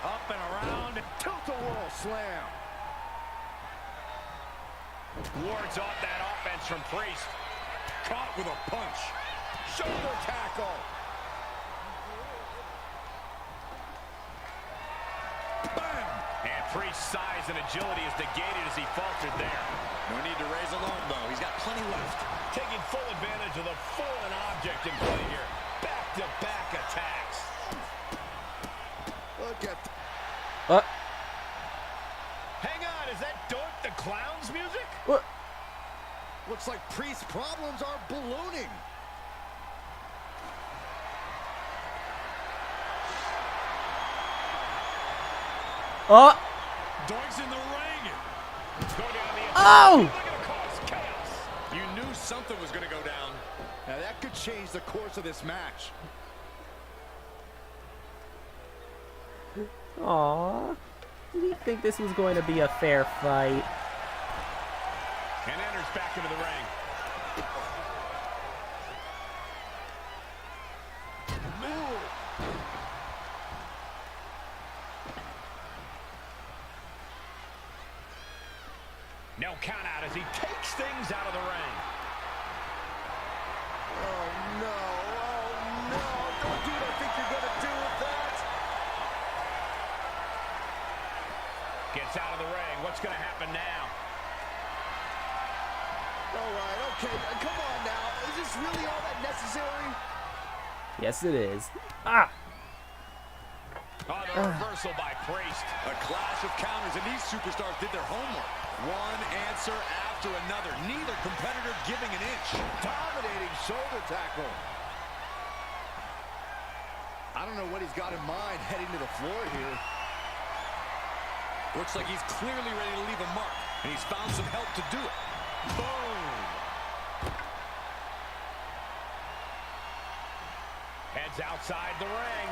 Up and around, tilt-a-whirl slam. Wards off that offense from Priest. Caught with a punch. Shoulder tackle. Bam! And Priest's size and agility is negated as he faltered there. No need to raise alone, though. He's got plenty left. Taking full advantage of the foreign object in play here. Back-to-back attacks. Look at Hang on, is that Dork the Clown's music? What? Looks like Priest's problems are ballooning. Oh! Doink's in the ring. Going down the Oh! They're gonna cause chaos. You knew something was going to go down. Now that could change the course of this match. Aww. Did he think this was going to be a fair fight? And enters back into the ring. No count out as he takes things out of the ring. Oh no, don't do what I think you're gonna do with that. Gets out of the ring. What's going to happen now? All right, okay, come on now. Is this really all that necessary? Yes, it is. Ah! Oh, the reversal by Priest. A clash of counters, and these superstars did their homework. One answer after another. Neither competitor giving an inch. Dominating shoulder tackle. I don't know what he's got in mind heading to the floor here. Looks like he's clearly ready to leave a mark, and he's found some help to do it. Boom. Heads outside the ring.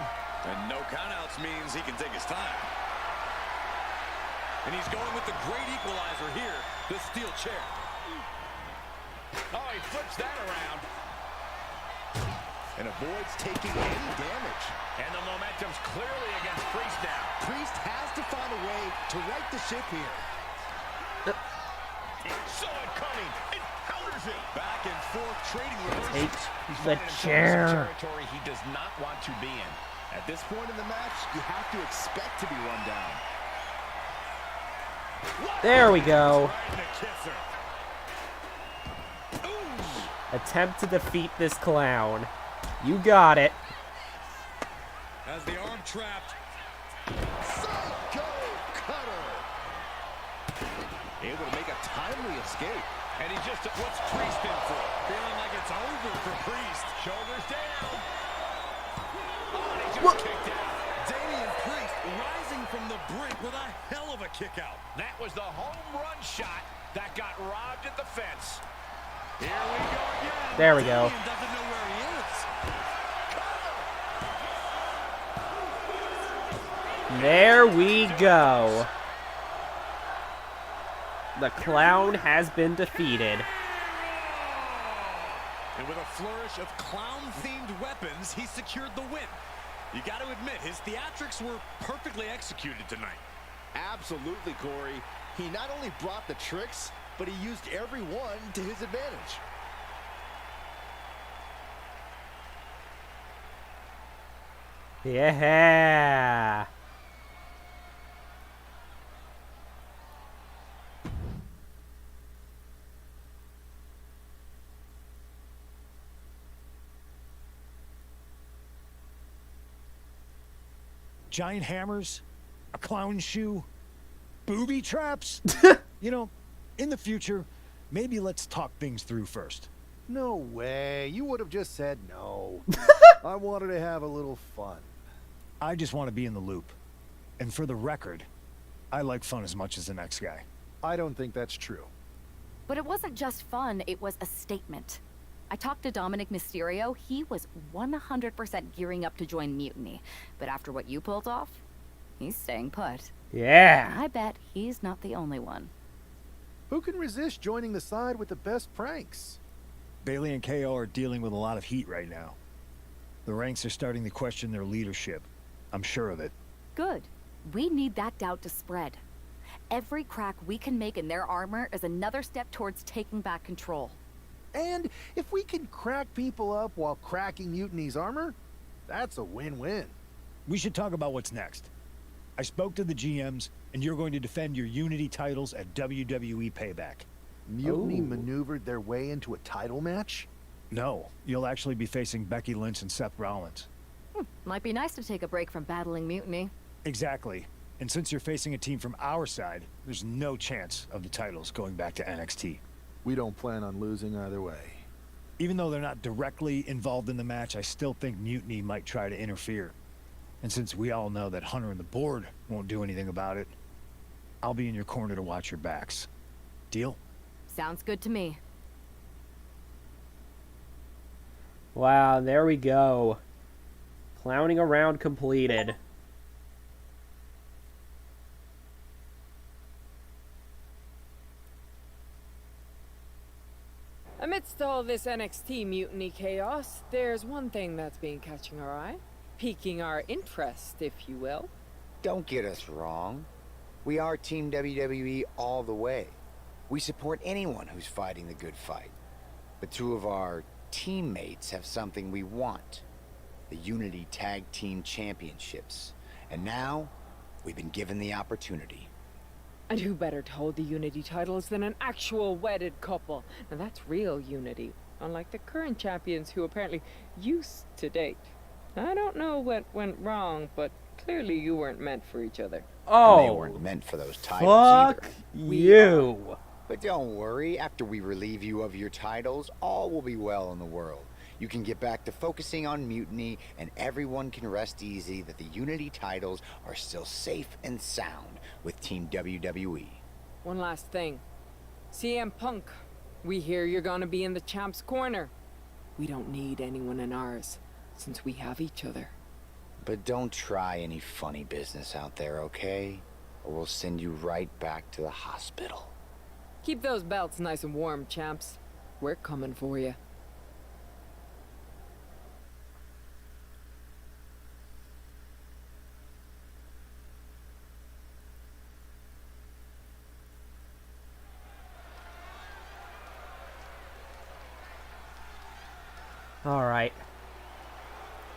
And no countouts means he can take his time. And he's going with the great equalizer here, the steel chair. Oh, he flips that around. And avoids taking any damage. And the momentum's clearly against Priest now. Priest has to find a way to right the ship here. He saw it coming. It counters it. Back and forth trading reversals. Take He's the running into some chair. territory he does not want to be in. At this point in the match, you have to expect to be run down. There we go. Trying to kiss her. Ooh. Attempt to defeat this clown. You got it. As the arm trapped. Psycho cutter. Able to make a timely escape. And he just, what's Priest in for? Feeling like it's over for Priest. Shoulders down. Oh, and he What? just kicked out. Damian Priest rising from the brink with a hell of a kick out. That was the home run shot that got robbed at the fence. Here we go again. There we go. Damian doesn't know where he is. There we go. The clown has been defeated. And with a flourish of clown-themed weapons, he secured the win. You got to admit, his theatrics were perfectly executed tonight. Absolutely, Corey. He not only brought the tricks, but he used every one to his advantage. Yeah. Giant hammers, a clown shoe, booby traps. You know, in the future, maybe let's talk things through first. No way. You would have just said no. I wanted to have a little fun. I just want to be in the loop. And for the record, I like fun as much as the next guy. I don't think that's true. But it wasn't just fun, it was a statement. I talked to Dominic Mysterio. He was 100% gearing up to join Mutiny. But after what you pulled off, he's staying put. Yeah. I bet he's not the only one. Who can resist joining the side with the best pranks? Bailey and KO are dealing with a lot of heat right now. The ranks are starting to question their leadership. I'm sure of it. Good. We need that doubt to spread. Every crack we can make in their armor is another step towards taking back control. And if we can crack people up while cracking Mutiny's armor, that's a win-win. We should talk about what's next. I spoke to the GMs, and you're going to defend your Unity titles at WWE Payback. Mutiny maneuvered their way into a title match? No, you'll actually be facing Becky Lynch and Seth Rollins. Might be nice to take a break from battling Mutiny. Exactly. And since you're facing a team from our side, there's no chance of the titles going back to NXT. We don't plan on losing either way. Even though they're not directly involved in the match, I still think Mutiny might try to interfere. And since we all know that Hunter and the board won't do anything about it, I'll be in your corner to watch your backs. Deal? Sounds good to me. Wow, there we go. Clowning around completed. Amidst all this NXT mutiny chaos, there's one thing that's been catching our eye. Piquing our interest, if you will. Don't get us wrong. We are Team WWE all the way. We support anyone who's fighting the good fight. But two of our teammates have something we want. The Unity Tag Team Championships. And now, we've been given the opportunity. And who better to hold the Unity titles than an actual wedded couple? Now that's real unity, unlike the current champions who apparently used to date. I don't know what went wrong, but clearly you weren't meant for each other. Oh, they weren't meant for those titles fuck either. you. But don't worry, after we relieve you of your titles, all will be well in the world. You can get back to focusing on Mutiny, and everyone can rest easy that the Unity titles are still safe and sound with Team WWE. One last thing. CM Punk, we hear you're gonna be in the champ's corner. We don't need anyone in ours, since we have each other. But don't try any funny business out there, okay? Or we'll send you right back to the hospital. Keep those belts nice and warm, champs. We're coming for you. Alright.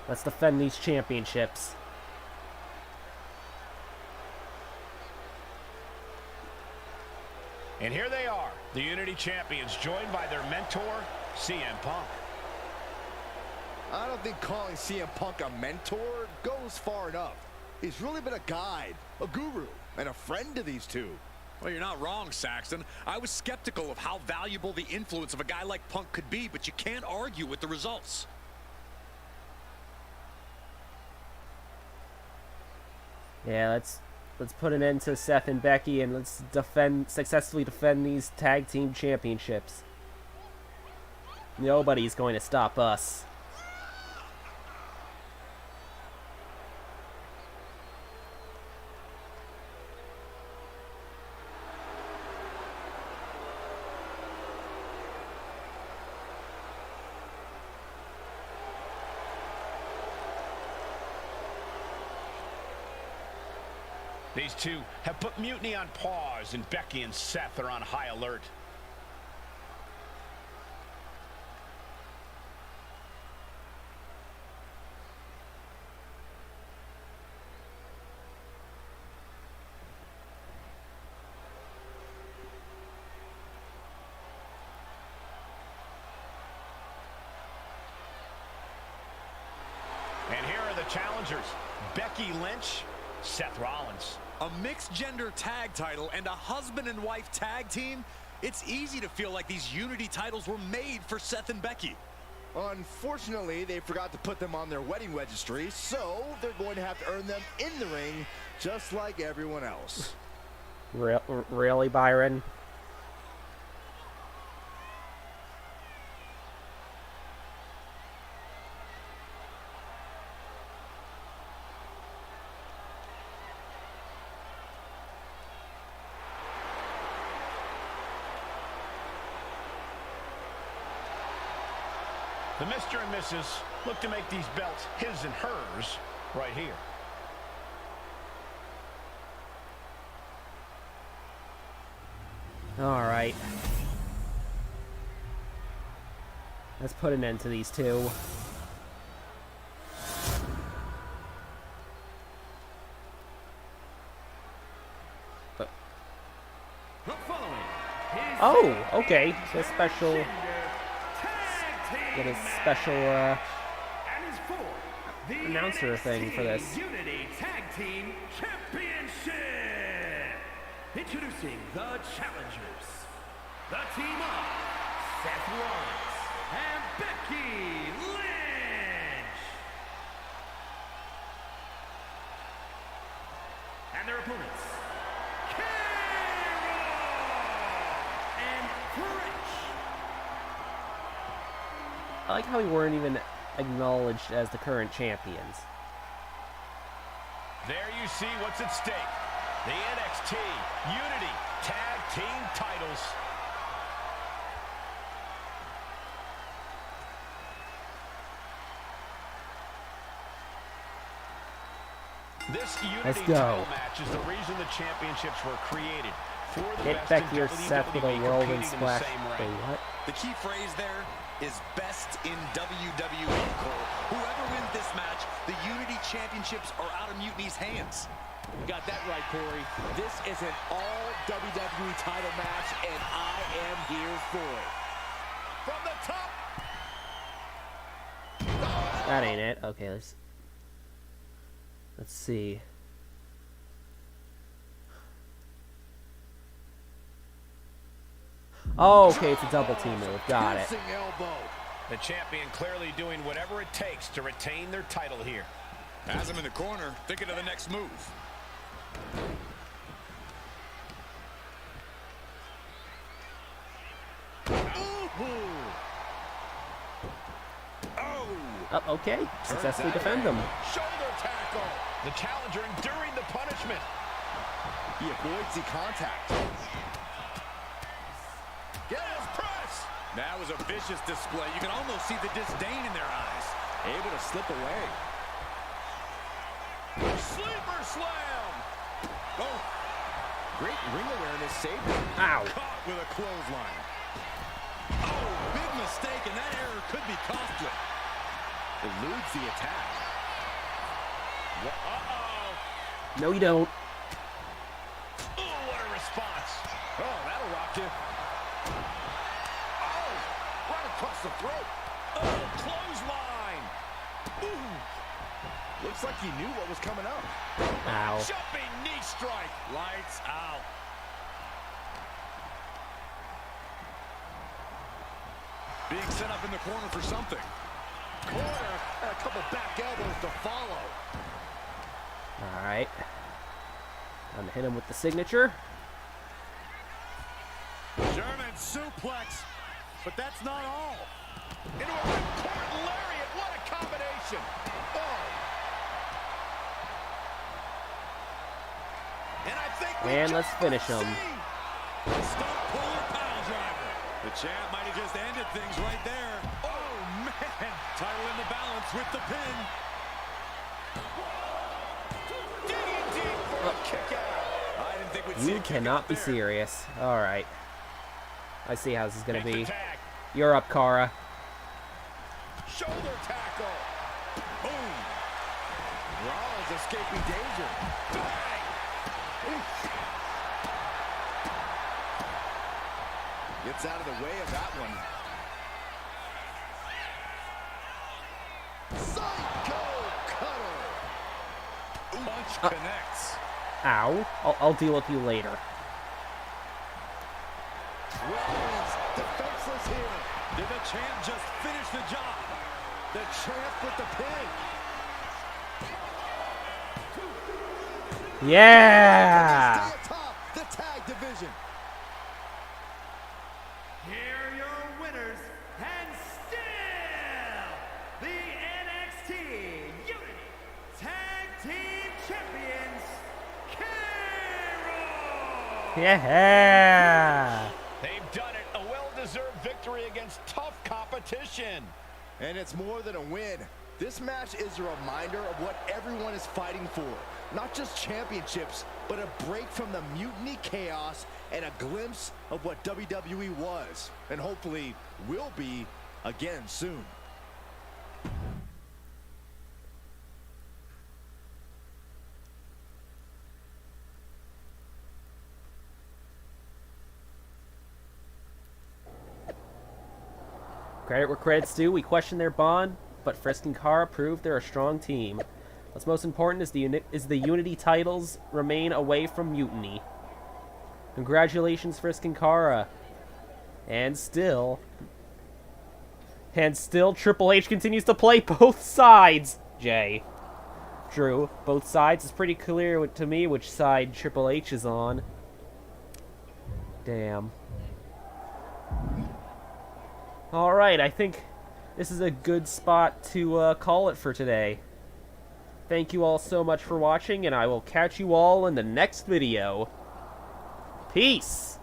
Let's defend these championships. And here they are, the Unity Champions, joined by their mentor, CM Punk. I don't think calling CM Punk a mentor goes far enough. He's really been a guide, a guru, and a friend to these two. Well, you're not wrong, Saxton. I was skeptical of how valuable the influence of a guy like Punk could be, but you can't argue with the results. Yeah, let's put an end to Seth and Becky, and let's successfully defend these tag team championships. Nobody's going to stop us. These two have put Mutiny on pause, and Becky and Seth are on high alert. And here are the challengers, Becky Lynch, Seth Rollins. A mixed-gender tag title and a husband and wife tag team? It's easy to feel like these Unity titles were made for Seth and Becky. Unfortunately, they forgot to put them on their wedding registry, so they're going to have to earn them in the ring, just like everyone else. Really, Byron? The Mr. and Mrs. look to make these belts his and hers right here. All right. Let's put an end to these two. Oh, okay. The special. Get a special announcer thing for this. Unity Tag Team Championship. Introducing the challengers, the team of Seth Rollins and Becky Lynch, and their opponents, Carol and French. I like how we weren't even acknowledged as the current champions. There you see what's at stake. The NXT Unity Tag Team titles. This Unity title match is the reason the championships were created. For the Get back here, Seth, with a whirlwind splash. Wait, what? The key phrase there is best in WWE, Cole. Whoever wins this match, the Unity Championships are out of Mutiny's hands. You got that right, Corey. This is an all-WWE title match, and I am here for it. From the top. That ain't it. Okay, let's see. Oh, okay, it's a double team move. Got it. The champion clearly doing whatever it takes to retain their title here. As I'm in the corner, thinking of the next move. Oh, okay. Successfully defend them. Shoulder tackle. The challenger enduring the punishment. He avoids the contact. Get his press. That was a vicious display. You can almost see the disdain in their eyes. Able to slip away. Sleeper slam. Oh. Great ring awareness saved him. Ow. Caught with a clothesline. Oh, big mistake, and that error could be costly. Eludes the attack. Uh-oh. No, you don't. Oh, what a response. Oh, that'll rock you. Oh, right across the throat. Oh, clothesline. Ooh. Looks like he knew what was coming up. Ow. Jumping knee strike. Lights out. Being set up in the corner for something. Corner and a couple back elbows to follow. All right. I'm gonna hit him with the signature. German suplex, but that's not all. Into a ripcord lariat. What a combination. Oh. And I think let's finish him. Stump puller pile driver. The champ might have just ended things right there. Oh, man. Title in the balance with the pin. Digging deep for a kick out. I didn't think we'd see You a kick cannot out be there. serious. All right. I see how this is gonna Makes be. the tag. You're up, Cara. Shoulder tackle. Boom. Rollins escaping danger. Bang. Gets out of the way of that one. Psycho cutter. Punch connects. Ow. I'll deal with you later. Rollins defenseless here. Did the champ just finish the job? The champ with the pin. Yeah. Stay atop the tag division. Here are your winners, and still the NXT Unity Tag Team Champions, Carol! Yeah. They've done it. A well-deserved victory against tough competition. And it's more than a win. This match is a reminder of what everyone is fighting for. Not just championships, but a break from the mutiny chaos and a glimpse of what WWE was, and hopefully will be again soon. Credit where credit's due. We questioned their bond, but Frisk and Kara proved they're a strong team. What's most important is the Unity titles remain away from Mutiny. Congratulations, Frisk and Kara. And still, Triple H continues to play both sides. Jay. Drew, both sides. It's pretty clear to me which side Triple H is on. Damn. Alright, I think this is a good spot to call it for today. Thank you all so much for watching, and I will catch you all in the next video. Peace!